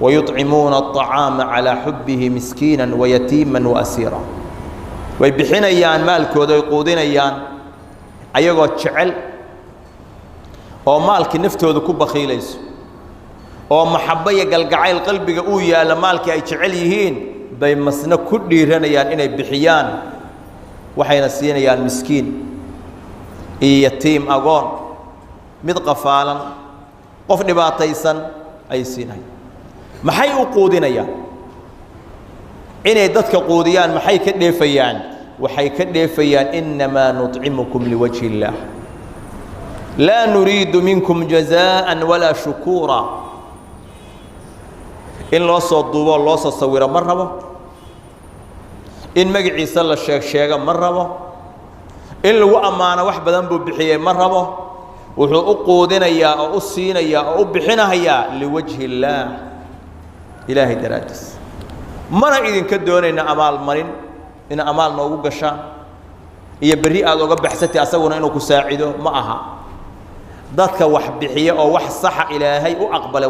ويطعمون الطعام على حبه مسكينا ويتيما وأسيرا ويبحنيان مالكooda يقودinayaan ayagoo jecel oo maalki naftooda ku bakhiilayso oo maxabba iyo galgacayl qalbiga uu yaala maalki ay jecel yihiin bay masna ku dhiiranayaan inay bixiyaan waxayna siinayaan miskiin iyo yatiim agoon mid qafaalan qof dhibaataysan ay siinayaan maxay u quudinayaan inay dadka quudiyaan maxay ka dheefayaan waxay ka dheefayaan inma nut'imukum liwajhi illah la nuriidu minkum jazaa'an wala shukura in loo soo duubo loo soo sawiro ma rabo in magaciisa la sheego ma rabo in lagu amaano wax badan buu bixiyay ma rabo wuxuu u quudinayaa oo u siinayaa oo u bixinayaa liwajhi illah إلهي درادس مرة إذن كدونين أمال مرين إن أمال نوجو قشان هي بريئة أو قبل حسيتي أسوون إنه كساعده معها ذاتك وحبحية أو وح صح إلهي وأقبل